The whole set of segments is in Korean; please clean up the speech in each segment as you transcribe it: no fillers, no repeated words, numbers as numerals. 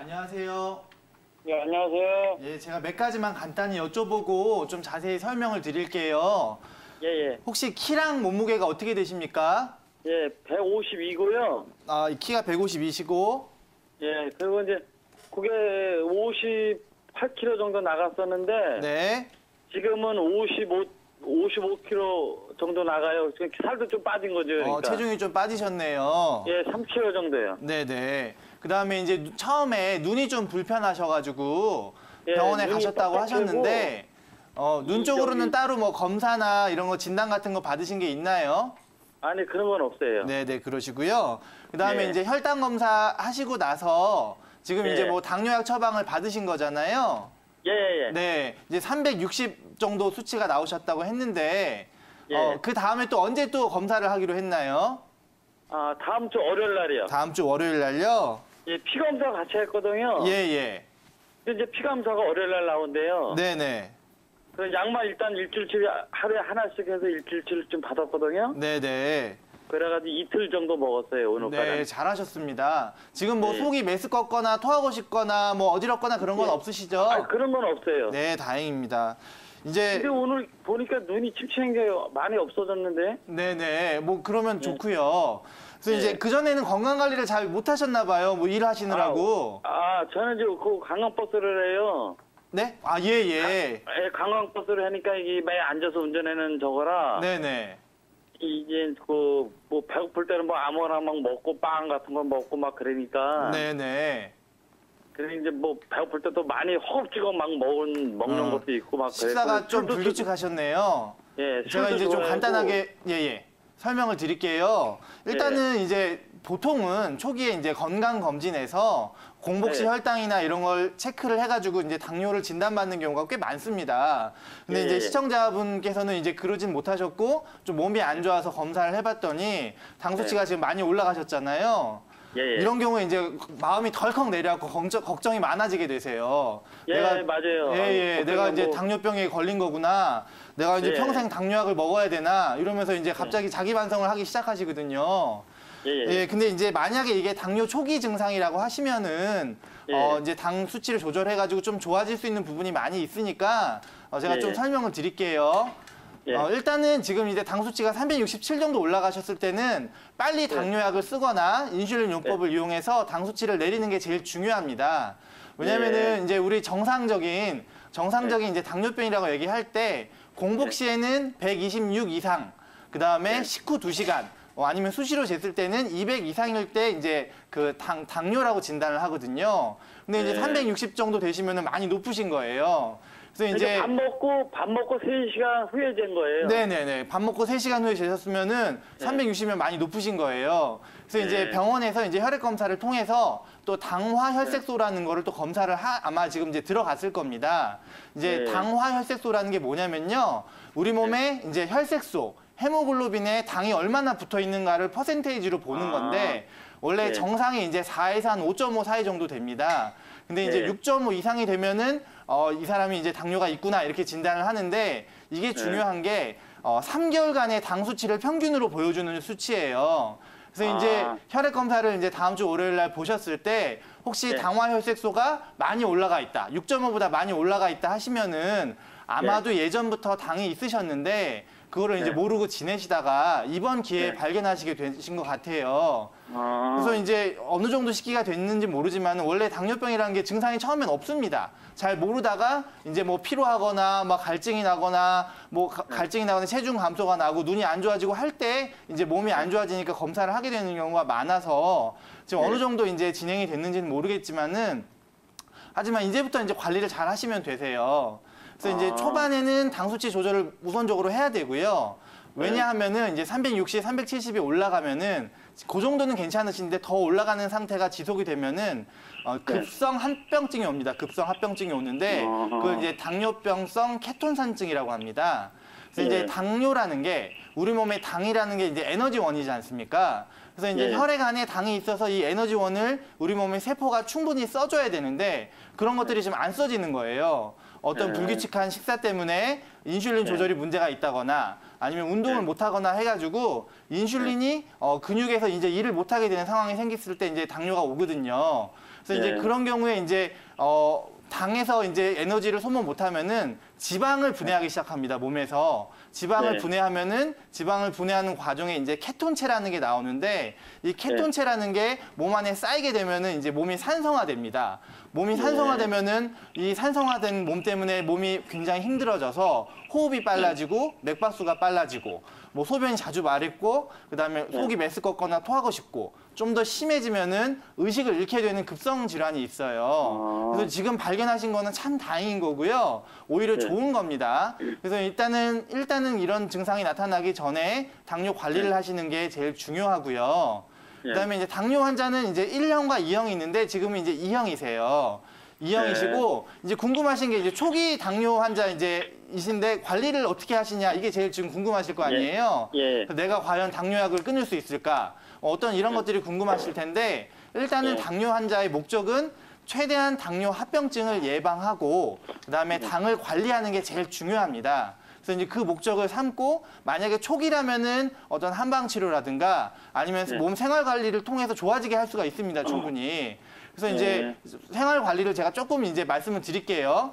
안녕하세요. 네, 안녕하세요. 예, 제가 몇 가지만 간단히 여쭤보고 좀 자세히 설명을 드릴게요. 예, 예. 혹시 키랑 몸무게가 어떻게 되십니까? 예, 152고요. 아, 이 키가 152시고. 예, 그리고 이제 그게 58kg 정도 나갔었는데 네. 지금은 55kg 정도 나가요. 그러니까 살도 좀 빠진 거죠. 그러니까. 체중이 좀 빠지셨네요. 예, 3kg 정도요. 네네. 그 다음에 이제 처음에 눈이 좀 불편하셔가지고 예, 병원에 눈이 가셨다고 뻑뻑해고 하셨는데, 눈 쪽으로는 따로 뭐 검사나 이런 거 진단 같은 거 받으신 게 있나요? 아니, 그런 건 없어요. 네네, 그러시고요. 그 다음에 예. 이제 혈당 검사 하시고 나서 지금 예. 이제 뭐 당뇨약 처방을 받으신 거잖아요. 예, 예. 네, 이제 360 정도 수치가 나오셨다고 했는데, 예. 그 다음에 또 언제 또 검사를 하기로 했나요? 아, 다음 주 월요일 날이요. 다음 주 월요일 날요? 예, 피 검사 같이 했거든요. 예, 예. 근데 이제 피 검사가 월요일 날 나온대요. 네네. 그 약만 일단 일주일치 하루에 하나씩 해서 일주일치를 좀 받았거든요. 네네. 그래가지고 이틀 정도 먹었어요, 오늘까지. 네, 잘하셨습니다. 지금 뭐 네. 속이 메스껍거나 토하고 싶거나 뭐 어지럽거나 그런 건 네. 없으시죠? 아, 그런 건 없어요. 네, 다행입니다. 이제 근데 오늘 보니까 눈이 침침한 게 많이 없어졌는데. 네네, 뭐 그러면 좋고요. 그래서 네. 이제 그전에는 건강 관리를 잘 못하셨나 봐요. 뭐 일하시느라고. 저는 지금 그 관광버스를 해요. 네? 아, 예, 예. 예, 관광버스를 하니까 이게 매일 앉아서 운전하는 저거라. 네네. 이제 그 뭐 배고플 때는 뭐 아무거나 막 먹고 빵 같은 거 먹고 막 그러니까. 네네. 그래 이제 뭐 배고플 때도 많이 허겁지겁 막 먹는 것도 있고 막 식사가 좀 술도 불규칙하셨네요. 예, 제가 술도 이제 좀 좋아하고. 간단하게 예. 설명을 드릴게요. 일단은 이제 보통은 초기에 이제 건강검진에서 공복시 네. 혈당이나 이런 걸 체크를 해가지고 이제 당뇨를 진단받는 경우가 꽤 많습니다. 근데 예, 이제 예. 시청자분께서는 이제 그러진 못하셨고 좀 몸이 안 좋아서 검사를 해봤더니 당 수치가 지금 많이 올라가셨잖아요. 예, 예. 이런 경우에 이제 마음이 덜컥 내려갖고 걱정이 많아지게 되세요. 예, 맞아요. 예, 내가 이제 뭐- 당뇨병에 걸린 거구나. 내가 이제 예. 평생 당뇨약을 먹어야 되나 이러면서 이제 갑자기 자기 반성을 하기 시작하시거든요. 예, 근데 이제 만약에 이게 당뇨 초기 증상이라고 하시면은 예. 이제 당 수치를 조절해가지고 좀 좋아질 수 있는 부분이 많이 있으니까 제가 예. 좀 설명을 드릴게요. 예. 일단은 지금 이제 당 수치가 367 정도 올라가셨을 때는 빨리 당뇨약을 쓰거나 인슐린 용법을 이용해서 당 수치를 내리는 게 제일 중요합니다. 왜냐면은 이제 우리 정상적인 이제 당뇨병이라고 얘기할 때 공복 시에는 126 이상, 그 다음에 식후 2시간, 아니면 수시로 쟀을 때는 200 이상일 때 이제 그 당뇨라고 진단을 하거든요. 근데 이제 360 정도 되시면은 많이 높으신 거예요. 그래서 이제 밥 먹고 3시간 후에 잰 거예요. 네네네. 밥 먹고 3시간 후에 재셨으면은 360이면 많이 높으신 거예요. 그래서 이제 병원에서 이제 혈액 검사를 통해서 또 당화 혈색소라는 거를 또 검사를 아마 지금 이제 들어갔을 겁니다. 이제 당화 혈색소라는 게 뭐냐면요. 우리 몸에 이제 혈색소, 헤모글로빈에 당이 얼마나 붙어 있는가를 퍼센테이지로 보는 건데 원래 정상이 이제 4에서 한 5.5 사이 정도 됩니다. 근데 이제 6.5 이상이 되면은 이 사람이 이제 당뇨가 있구나 이렇게 진단을 하는데 이게 중요한 게 3개월간의 당 수치를 평균으로 보여주는 수치예요. 그래서 이제 혈액 검사를 이제 다음 주 월요일 날 보셨을 때 혹시 당화 혈색소가 많이 올라가 있다, 6.5보다 많이 올라가 있다 하시면은 아마도 예전부터 당이 있으셨는데 그거를 이제 모르고 지내시다가 이번 기회에 발견하시게 되신 것 같아요. 그래서 이제 어느 정도 시기가 됐는지 모르지만 원래 당뇨병이라는 게 증상이 처음엔 없습니다. 잘 모르다가 이제 뭐 피로하거나 막 갈증이 나거나 갈증이 나거나 체중 감소가 나고 눈이 안 좋아지고 할 때 이제 몸이 안 좋아지니까 검사를 하게 되는 경우가 많아서 지금 어느 정도 이제 진행이 됐는지는 모르겠지만은 하지만 이제부터 이제 관리를 잘 하시면 되세요. 그래서 이제 초반에는 당 수치 조절을 우선적으로 해야 되고요. 왜냐하면은 이제 360, 370이 올라가면은 그 정도는 괜찮으신데 더 올라가는 상태가 지속이 되면은 급성 합병증이 옵니다. 급성 합병증이 오는데 그걸 이제 당뇨병성 케톤산증이라고 합니다. 그래서 이제 당뇨라는 게 우리 몸에 당이라는 게 이제 에너지원이지 않습니까? 그래서 이제 혈액 안에 당이 있어서 이 에너지원을 우리 몸의 세포가 충분히 써줘야 되는데 그런 것들이 지금 안 써지는 거예요. 어떤 불규칙한 식사 때문에 인슐린 조절이 문제가 있다거나 아니면 운동을 못 하거나 해가지고 인슐린이 근육에서 이제 일을 못 하게 되는 상황이 생겼을 때 이제 당뇨가 오거든요. 그래서 이제 그런 경우에 이제 당에서 이제 에너지를 소모 못하면은 지방을 분해하기 시작합니다. 몸에서 지방을 분해하면은 지방을 분해하는 과정에 이제 케톤체라는 게 나오는데 이 케톤체라는 게 몸 안에 쌓이게 되면은 이제 몸이 산성화됩니다. 몸이 산성화되면은 이 산성화된 몸 때문에 몸이 굉장히 힘들어져서 호흡이 빨라지고 맥박수가 빨라지고 뭐 소변이 자주 마렵고 그다음에 속이 메스껍거나 토하고 싶고 좀 더 심해지면은 의식을 잃게 되는 급성 질환이 있어요. 그래서 지금 발견하신 거는 참 다행인 거고요. 오히려 좋은 겁니다. 그래서 일단은 이런 증상이 나타나기 전에 당뇨 관리를 하시는 게 제일 중요하고요. 그다음에 이제 당뇨 환자는 이제 1형과 2형이 있는데 지금은 이제 2형이세요. 2형이시고 이제 궁금하신 게 이제 초기 당뇨 환자 이신데 관리를 어떻게 하시냐 이게 제일 지금 궁금하실 거 아니에요. 그래서 내가 과연 당뇨약을 끊을 수 있을까? 어떤 이런 것들이 궁금하실 텐데 일단은 당뇨 환자의 목적은 최대한 당뇨 합병증을 예방하고 그다음에 당을 관리하는 게 제일 중요합니다. 그래서 이제 그 목적을 삼고 만약에 초기라면은 어떤 한방 치료라든가 아니면 몸 생활 관리를 통해서 좋아지게 할 수가 있습니다. 충분히. 그래서 이제 생활 관리를 제가 조금 이제 말씀을 드릴게요.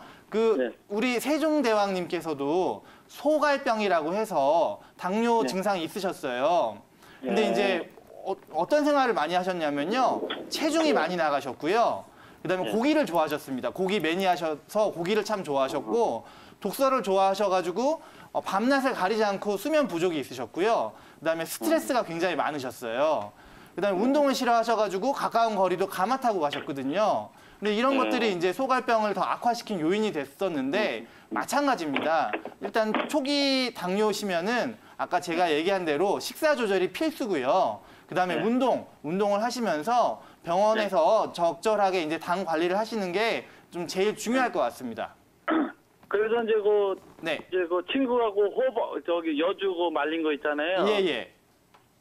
우리 세종대왕님께서도 소갈병이라고 해서 당뇨 증상이 있으셨어요. 근데 이제 어떤 생활을 많이 하셨냐면요. 체중이 많이 나가셨고요. 그다음에 고기를 좋아하셨습니다. 고기 매니아셔서 고기를 참 좋아하셨고 독서를 좋아하셔가지고 밤낮을 가리지 않고 수면 부족이 있으셨고요. 그다음에 스트레스가 굉장히 많으셨어요. 그다음에 운동을 싫어하셔가지고 가까운 거리도 가마 타고 가셨거든요. 근데 이런 것들이 이제 소갈병을 더 악화시킨 요인이 됐었는데 마찬가지입니다. 일단 초기 당뇨시면은 아까 제가 얘기한 대로 식사 조절이 필수고요. 그다음에 운동을 하시면서 병원에서 적절하게 이제 당 관리를 하시는 게 좀 제일 중요할 것 같습니다. 그래서 이제 그 친구하고 여주고 말린 거 있잖아요. 예.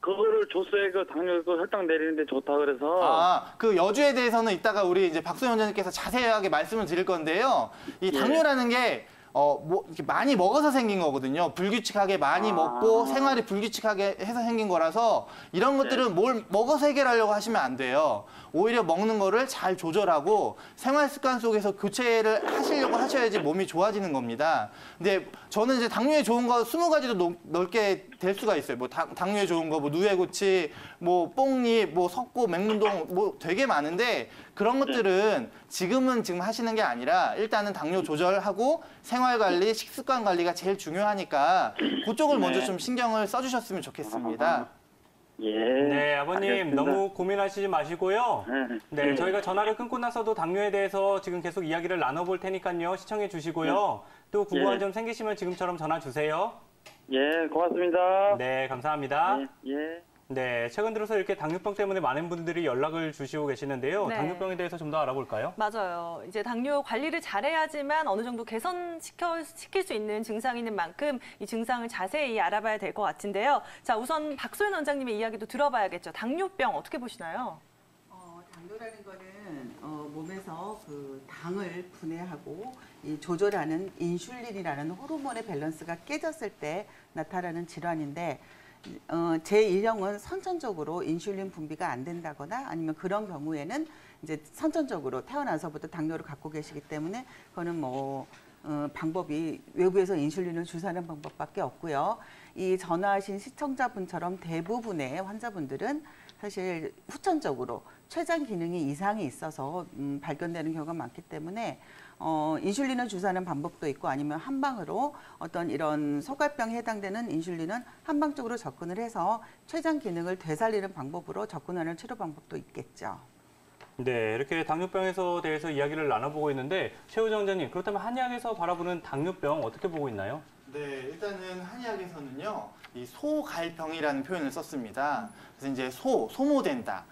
그거를 줬어요. 그 당뇨 그 혈당 내리는데 좋다 그래서. 그 여주에 대해서는 이따가 우리 이제 박소연 원장님께서 자세하게 말씀을 드릴 건데요. 이 당뇨라는 게 이렇게 많이 먹어서 생긴 거거든요. 불규칙하게 많이 먹고 생활이 불규칙하게 해서 생긴 거라서 이런 것들은 뭘 먹어서 해결하려고 하시면 안 돼요. 오히려 먹는 거를 잘 조절하고 생활 습관 속에서 교체를 하시려고 하셔야지 몸이 좋아지는 겁니다. 근데 저는 이제 당뇨에 좋은 거 20가지도 넓게 될 수가 있어요. 뭐 당뇨에 좋은 거, 뭐 누에고치, 뭐 뽕잎, 뭐 석고, 맹문동, 뭐 되게 많은데 그런 것들은 지금 하시는 게 아니라 일단은 당뇨 조절하고 생활 관리, 식습관 관리가 제일 중요하니까 그쪽을 먼저 좀 신경을 써주셨으면 좋겠습니다. 네, 아버님 알겠습니다. 너무 고민하시지 마시고요. 네, 저희가 전화를 끊고 나서도 당뇨에 대해서 지금 계속 이야기를 나눠볼 테니까요. 시청해 주시고요. 또 궁금한 점 생기시면 지금처럼 전화 주세요. 예, 고맙습니다. 네, 감사합니다. 예. 네, 최근 들어서 이렇게 당뇨병 때문에 많은 분들이 연락을 주시고 계시는데요. 네. 당뇨병에 대해서 좀 더 알아볼까요? 맞아요. 이제 당뇨 관리를 잘해야지만 어느 정도 개선시킬 수 있는 증상인 만큼 이 증상을 자세히 알아봐야 될 것 같은데요. 자, 우선 박소연 원장님의 이야기도 들어봐야겠죠. 당뇨병 어떻게 보시나요? 당뇨라는 거는 몸에서 그 당을 분해하고 이 조절하는 인슐린이라는 호르몬의 밸런스가 깨졌을 때 나타나는 질환인데 제1형은 선천적으로 인슐린 분비가 안 된다거나 아니면 그런 경우에는 이제 선천적으로 태어나서부터 당뇨를 갖고 계시기 때문에 그거는 방법이 외부에서 인슐린을 주사하는 방법밖에 없고요. 이 전화하신 시청자분처럼 대부분의 환자분들은 사실 후천적으로 췌장 기능이 이상이 있어서 발견되는 경우가 많기 때문에 인슐린을 주사하는 방법도 있고 아니면 한방으로 어떤 이런 소갈병에 해당되는 인슐린은 한방적으로 접근을 해서 췌장 기능을 되살리는 방법으로 접근하는 치료 방법도 있겠죠. 네, 이렇게 당뇨병에서 대해서 이야기를 나눠보고 있는데 최우정 원장님, 그렇다면 한의학에서 바라보는 당뇨병 어떻게 보고 있나요? 네, 일단은 한의학에서는요, 이 소갈병이라는 표현을 썼습니다. 그래서 이제 소모된다,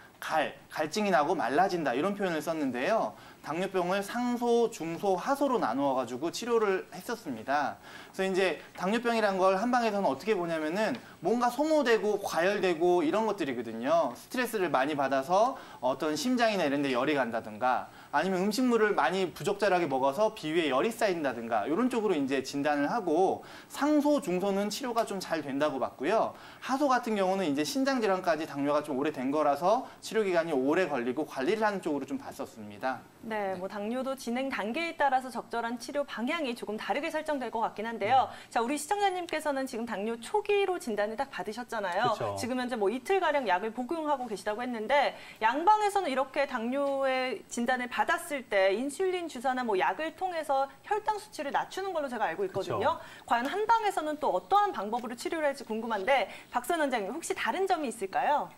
갈증이 나고 말라진다 이런 표현을 썼는데요. 당뇨병을 상소, 중소, 하소로 나누어 가지고 치료를 했었습니다. 그래서 이제 당뇨병이란 걸 한방에서는 어떻게 보냐면은 뭔가 소모되고 과열되고 이런 것들이거든요. 스트레스를 많이 받아서 어떤 심장이나 이런 데 열이 간다든가 아니면 음식물을 많이 부적절하게 먹어서 비위에 열이 쌓인다든가 이런 쪽으로 이제 진단을 하고 상소, 중소는 치료가 좀 잘 된다고 봤고요. 하소 같은 경우는 이제 신장 질환까지 당뇨가 좀 오래된 거라서 치료 기간이 오래 걸리고 관리를 하는 쪽으로 좀 봤었습니다. 네, 뭐 당뇨도 진행 단계에 따라서 적절한 치료 방향이 조금 다르게 설정될 것 같긴 한데요. 자, 우리 시청자님께서는 지금 당뇨 초기로 진단을 딱 받으셨잖아요. 그쵸. 지금 현재 뭐 이틀가량 약을 복용하고 계시다고 했는데 양방에서는 이렇게 당뇨의 진단을 받았을 때 인슐린 주사나 뭐 약을 통해서 혈당 수치를 낮추는 걸로 제가 알고 있거든요. 그쵸. 과연 한방에서는 또 어떠한 방법으로 치료를 할지 궁금한데 박선 원장님 혹시 다른 점이 있을까요?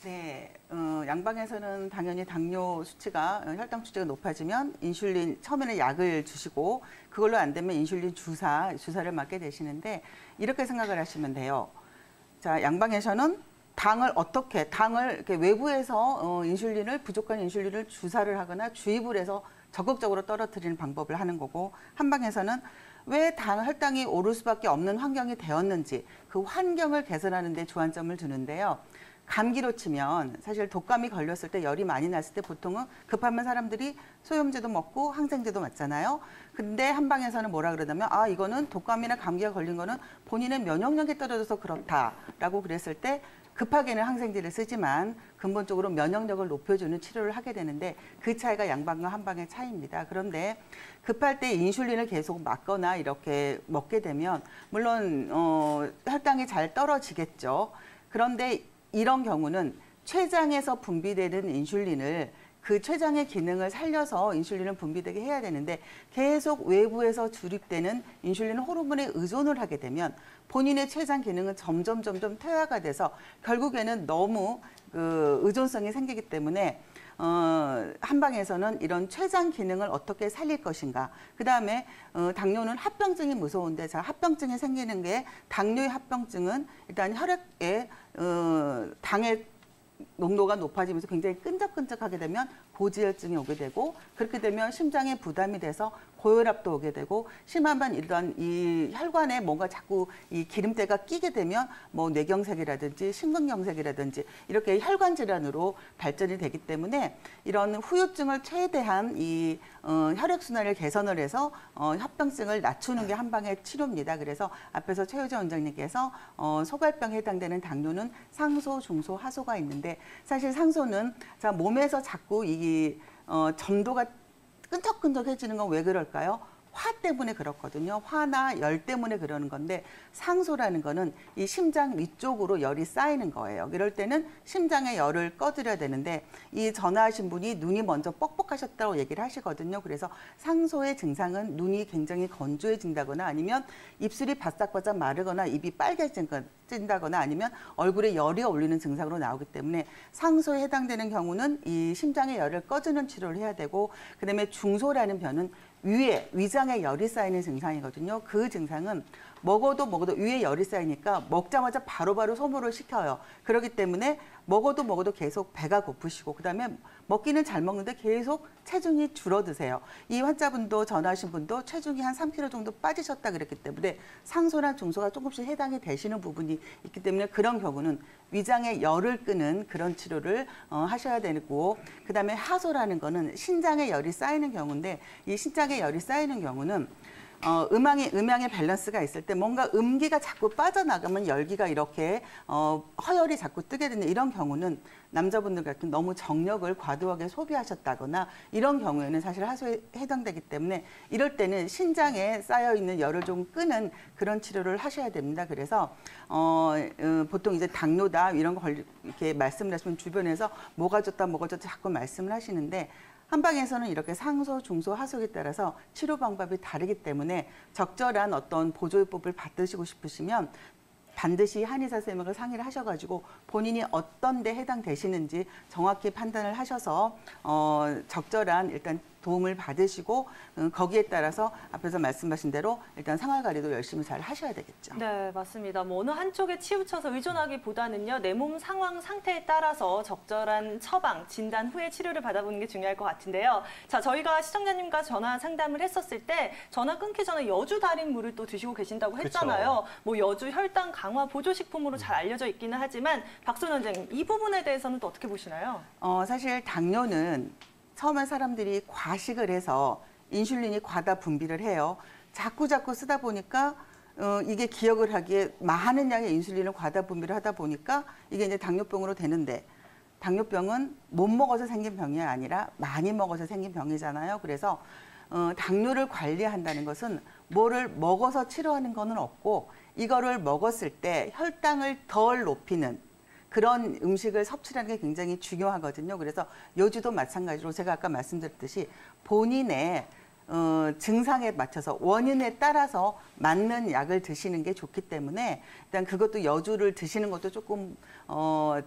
네, 양방에서는 당연히 당뇨 수치가 혈당 수치가 높아지면 인슐린 처음에는 약을 주시고 그걸로 안 되면 인슐린 주사를 맞게 되시는데 이렇게 생각을 하시면 돼요. 자, 양방에서는 당을 이렇게 외부에서 인슐린을 부족한 인슐린을 주사를 하거나 주입을 해서 적극적으로 떨어뜨리는 방법을 하는 거고 한방에서는 왜 혈당이 오를 수밖에 없는 환경이 되었는지 그 환경을 개선하는 데 주안점을 두는데요. 감기로 치면 사실 독감이 걸렸을 때 열이 많이 났을 때 보통은 급하면 사람들이 소염제도 먹고 항생제도 맞잖아요. 근데 한방에서는 뭐라 그러냐면 이거는 독감이나 감기가 걸린 거는 본인의 면역력이 떨어져서 그렇다라고 그랬을 때 급하게는 항생제를 쓰지만 근본적으로 면역력을 높여주는 치료를 하게 되는데 그 차이가 양방과 한방의 차이입니다. 그런데 급할 때 인슐린을 계속 맞거나 이렇게 먹게 되면 물론 혈당이 잘 떨어지겠죠. 그런데 이런 경우는 췌장에서 분비되는 인슐린을 그 췌장의 기능을 살려서 인슐린을 분비되게 해야 되는데 계속 외부에서 주입되는 인슐린 호르몬에 의존을 하게 되면 본인의 췌장 기능은 점점 퇴화가 돼서 결국에는 너무 의존성이 생기기 때문에 한방에서는 이런 췌장 기능을 어떻게 살릴 것인가. 그다음에 당뇨는 합병증이 무서운데 합병증이 생기는 게 당뇨의 합병증은 일단 혈액에 당의 농도가 높아지면서 굉장히 끈적끈적하게 되면 고지혈증이 오게 되고 그렇게 되면 심장에 부담이 돼서 고혈압도 오게 되고 심하면 일단 이 혈관에 뭔가 자꾸 이 기름때가 끼게 되면 뭐 뇌경색이라든지 심근경색이라든지 이렇게 혈관 질환으로 발전이 되기 때문에 이런 후유증을 최대한 이 혈액순환을 개선을 해서 합병증을 낮추는 게 한방의 치료입니다. 그래서 앞에서 최효재 원장님께서 소갈병에 해당되는 당뇨는 상소, 중소, 하소가 있는데 사실 상소는 몸에서 자꾸 이 점도가 끈적끈적해지는 건 왜 그럴까요? 화 때문에 그렇거든요. 화나 열 때문에 그러는 건데 상소라는 거는 이 심장 위쪽으로 열이 쌓이는 거예요. 이럴 때는 심장의 열을 꺼드려야 되는데 이 전화하신 분이 눈이 먼저 뻑뻑하셨다고 얘기를 하시거든요. 그래서 상소의 증상은 눈이 굉장히 건조해진다거나 아니면 입술이 바싹바싹 마르거나 입이 빨개진다거나 아니면 얼굴에 열이 올리는 증상으로 나오기 때문에 상소에 해당되는 경우는 이 심장의 열을 꺼주는 치료를 해야 되고 그다음에 중소라는 변은 위장에 열이 쌓이는 증상이거든요. 그 증상은 먹어도 위에 열이 쌓이니까 먹자마자 바로바로 소모를 시켜요. 그렇기 때문에 먹어도 계속 배가 고프시고 그다음에 먹기는 잘 먹는데 계속 체중이 줄어드세요. 이 환자분도 전화하신 분도 체중이 한 3kg 정도 빠지셨다 그랬기 때문에 상소나 중소가 조금씩 해당이 되시는 부분이 있기 때문에 그런 경우는 위장에 열을 끄는 그런 치료를 하셔야 되고 그다음에 하소라는 거는 신장에 열이 쌓이는 경우인데 이 신장에 열이 쌓이는 경우는 음양의 밸런스가 있을 때 뭔가 음기가 자꾸 빠져나가면 열기가 이렇게 허열이 자꾸 뜨게 되는 이런 경우는 남자분들 같은 너무 정력을 과도하게 소비하셨다거나 이런 경우에는 사실 하소에 해당되기 때문에 이럴 때는 신장에 쌓여있는 열을 좀 끄는 그런 치료를 하셔야 됩니다. 그래서 보통 이제 당뇨다 이런 거 이렇게 말씀을 하시면 주변에서 뭐가 좋다 자꾸 말씀을 하시는데 한방에서는 이렇게 상소, 중소, 하소에 따라서 치료 방법이 다르기 때문에 적절한 어떤 보조요법을 받으시고 싶으시면 반드시 한의사 선생님과 상의를 하셔가지고 본인이 어떤 데 해당되시는지 정확히 판단을 하셔서 적절한 일단 도움을 받으시고 거기에 따라서 앞에서 말씀하신 대로 일단 생활 관리도 열심히 잘 하셔야 되겠죠. 네, 맞습니다. 뭐 어느 한쪽에 치우쳐서 의존하기보다는요, 내 몸 상황 상태에 따라서 적절한 처방, 진단 후에 치료를 받아보는 게 중요할 것 같은데요. 자, 저희가 시청자님과 전화 상담을 했었을 때 전화 끊기 전에 여주 달인물을 또 드시고 계신다고 했잖아요. 뭐 여주 혈당 강화 보조식품으로 잘 알려져 있기는 하지만 박소연 원장님, 이 부분에 대해서는 또 어떻게 보시나요? 사실 당뇨는 처음에 사람들이 과식을 해서 인슐린이 과다 분비를 해요. 자꾸 쓰다 보니까 이게 기억을 하기에 많은 양의 인슐린을 과다 분비를 하다 보니까 이게 이제 당뇨병으로 되는데, 당뇨병은 못 먹어서 생긴 병이 아니라 많이 먹어서 생긴 병이잖아요. 그래서 당뇨를 관리한다는 것은 뭐를 먹어서 치료하는 거는 없고, 이거를 먹었을 때 혈당을 덜 높이는 그런 음식을 섭취하는 게 굉장히 중요하거든요. 그래서 여주도 마찬가지로 제가 아까 말씀드렸듯이 본인의 증상에 맞춰서 원인에 따라서 맞는 약을 드시는 게 좋기 때문에 일단 그것도 여주를 드시는 것도 조금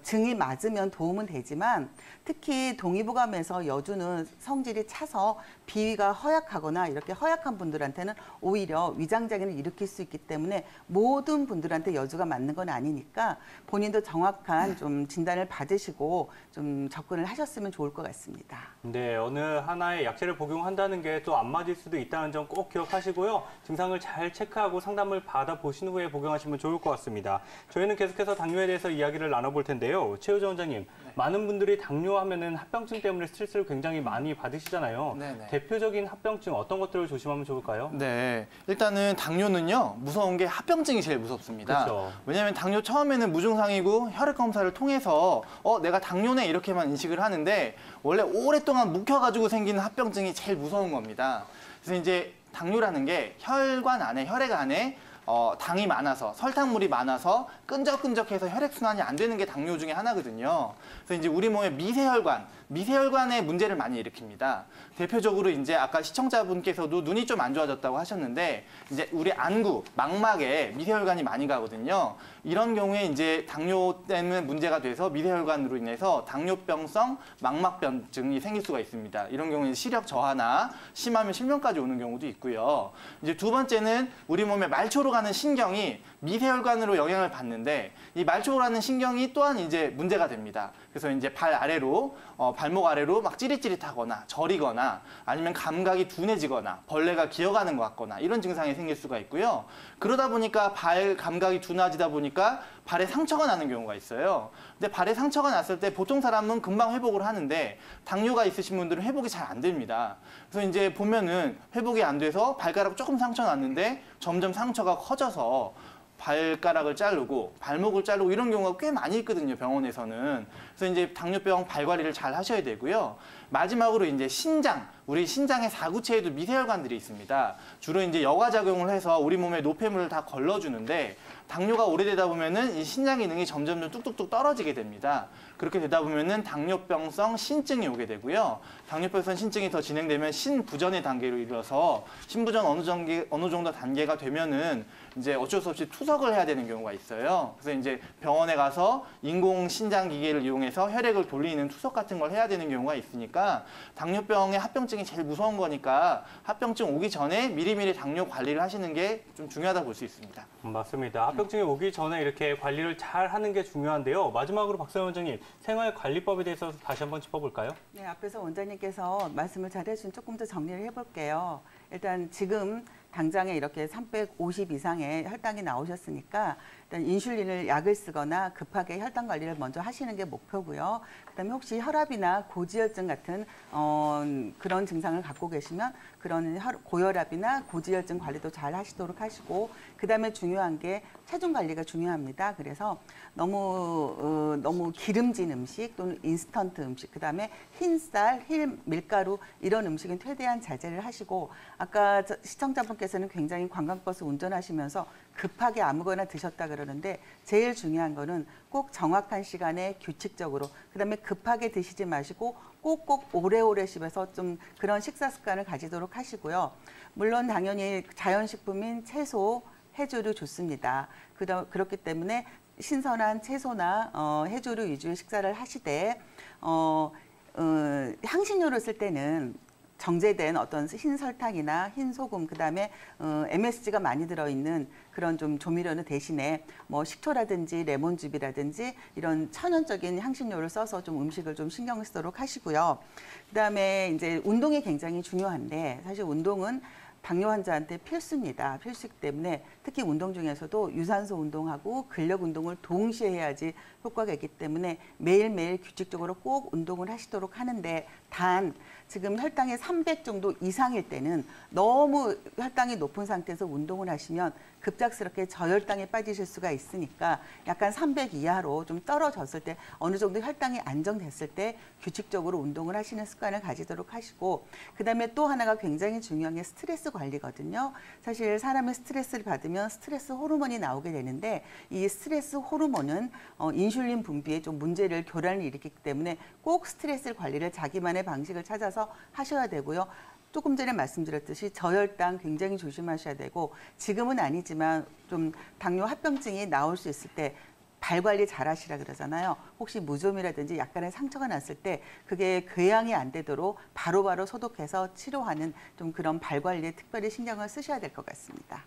증이 맞으면 도움은 되지만, 특히 동의보감에서 여주는 성질이 차서 비위가 허약하거나 이렇게 허약한 분들한테는 오히려 위장장애를 일으킬 수 있기 때문에 모든 분들한테 여주가 맞는 건 아니니까 본인도 정확한 좀 진단을 받으시고 좀 접근을 하셨으면 좋을 것 같습니다. 네, 어느 하나의 약제를 복용한다는 게 또 안 맞을 수도 있다는 점 꼭 기억하시고요. 증상을 잘 체크하고 상담을 받아보신 후에 복용하시면 좋을 것 같습니다. 저희는 계속해서 당뇨에 대해서 이야기를 나눠볼 텐데요. 최우정 원장님, 많은 분들이 당뇨하면은 합병증 때문에 스트레스를 굉장히 많이 받으시잖아요. 네네. 대표적인 합병증 어떤 것들을 조심하면 좋을까요? 네, 일단은 당뇨는요, 무서운 게 합병증이 제일 무섭습니다. 그렇죠. 왜냐하면 당뇨 처음에는 무증상이고 혈액 검사를 통해서 내가 당뇨네 이렇게만 인식을 하는데 원래 오랫동안 묵혀가지고 생기는 합병증이 제일 무서운 겁니다. 그래서 이제 당뇨라는 게 혈관 안에, 혈액 안에 당이 많아서, 설탕물이 많아서 끈적끈적해서 혈액순환이 안 되는 게 당뇨 중에 하나거든요. 그래서 이제 우리 몸의 미세혈관의 문제를 많이 일으킵니다. 대표적으로 이제 아까 시청자분께서도 눈이 좀 안 좋아졌다고 하셨는데, 이제 우리 안구, 망막에 미세혈관이 많이 가거든요. 이런 경우에 이제 당뇨 때문에 문제가 돼서 미세혈관으로 인해서 당뇨병성 망막변증이 생길 수가 있습니다. 이런 경우에 시력 저하나 심하면 실명까지 오는 경우도 있고요. 이제 두 번째는 우리 몸에 말초로 가는 신경이 미세혈관으로 영향을 받는데, 이 말초로 가는 신경이 또한 이제 문제가 됩니다. 그래서 이제 발 아래로, 발목 아래로 막 찌릿찌릿하거나 저리거나 아니면 감각이 둔해지거나 벌레가 기어가는 것 같거나 이런 증상이 생길 수가 있고요. 그러다 보니까 발 감각이 둔해지다 보니까 발에 상처가 나는 경우가 있어요. 근데 발에 상처가 났을 때 보통 사람은 금방 회복을 하는데 당뇨가 있으신 분들은 회복이 잘 안 됩니다. 그래서 이제 보면은 회복이 안 돼서 발가락 조금 상처 났는데 점점 상처가 커져서 발가락을 자르고 발목을 자르고 이런 경우가 꽤 많이 있거든요, 병원에서는. 그래서 이제 당뇨병 발 관리를 잘 하셔야 되고요. 마지막으로 이제 신장, 우리 신장의 사구체에도 미세혈관들이 있습니다. 주로 이제 여과작용을 해서 우리 몸에 노폐물을 다 걸러주는데, 당뇨가 오래되다 보면은 이 신장 기능이 점점 뚝뚝뚝 떨어지게 됩니다. 그렇게 되다 보면은 당뇨병성 신증이 오게 되고요. 당뇨병성 신증이 더 진행되면 신부전의 단계로 이르러서 신부전 어느 정도 단계가 되면은 이제 어쩔 수 없이 투석을 해야 되는 경우가 있어요. 그래서 이제 병원에 가서 인공 신장 기계를 이용해서 혈액을 돌리는 투석 같은 걸 해야 되는 경우가 있으니까, 당뇨병의 합병증이 제일 무서운 거니까 합병증 오기 전에 미리미리 당뇨 관리를 하시는 게 좀 중요하다 볼 수 있습니다. 맞습니다. 합병증이 오기 전에 이렇게 관리를 잘 하는 게 중요한데요. 마지막으로 박소연 원장님, 생활관리법에 대해서 다시 한번 짚어볼까요? 네, 앞에서 원장님께서 말씀을 잘 해주신 조금 더 정리를 해볼게요. 일단 지금 당장에 이렇게 350 이상의 혈당이 나오셨으니까 일단 인슐린을 약을 쓰거나 급하게 혈당 관리를 먼저 하시는 게 목표고요. 그다음에 혹시 혈압이나 고지혈증 같은 그런 증상을 갖고 계시면 그런 고혈압이나 고지혈증 관리도 잘 하시도록 하시고, 그다음에 중요한 게 체중 관리가 중요합니다. 그래서 너무 기름진 음식 또는 인스턴트 음식, 그다음에 흰쌀, 흰 밀가루 이런 음식은 최대한 자제를 하시고, 아까 시청자분께서는 굉장히 관광버스 운전하시면서 급하게 아무거나 드셨다 그러는데, 제일 중요한 거는 꼭 정확한 시간에 규칙적으로, 그다음에 급하게 드시지 마시고 꼭꼭 오래오래 씹어서 좀 그런 식사 습관을 가지도록 하시고요. 물론 당연히 자연식품인 채소, 해조류 좋습니다. 그렇기 때문에 신선한 채소나 해조류 위주의 식사를 하시되, 향신료를 쓸 때는 정제된 어떤 흰 설탕이나 흰 소금, 그다음에 MSG가 많이 들어있는 그런 좀 조미료는 대신에 뭐 식초라든지 레몬즙이라든지 이런 천연적인 향신료를 써서 좀 음식을 좀 신경 쓰도록 하시고요. 그다음에 이제 운동이 굉장히 중요한데 사실 운동은 당뇨 환자한테 필수입니다. 필수이기 때문에 특히 운동 중에서도 유산소 운동하고 근력 운동을 동시에 해야지 효과가 있기 때문에 매일매일 규칙적으로 꼭 운동을 하시도록 하는데, 단 지금 혈당이 300 정도 이상일 때는 너무 혈당이 높은 상태에서 운동을 하시면 급작스럽게 저혈당에 빠지실 수가 있으니까 약간 300 이하로 좀 떨어졌을 때, 어느 정도 혈당이 안정됐을 때 규칙적으로 운동을 하시는 습관을 가지도록 하시고, 그다음에 또 하나가 굉장히 중요한 게 스트레스 관리거든요. 사실 사람이 스트레스를 받으면 스트레스 호르몬이 나오게 되는데, 이 스트레스 호르몬은 인슐린 분비에 좀 문제를 교란을 일으키기 때문에 꼭 스트레스 관리를 자기만의 방식을 찾아서 하셔야 되고요. 조금 전에 말씀드렸듯이 저혈당 굉장히 조심하셔야 되고, 지금은 아니지만 좀 당뇨 합병증이 나올 수 있을 때 발 관리 잘 하시라 그러잖아요. 혹시 무좀이라든지 약간의 상처가 났을 때 그게 궤양이 안 되도록 바로바로 소독해서 치료하는 좀 그런 발 관리에 특별히 신경을 쓰셔야 될 것 같습니다.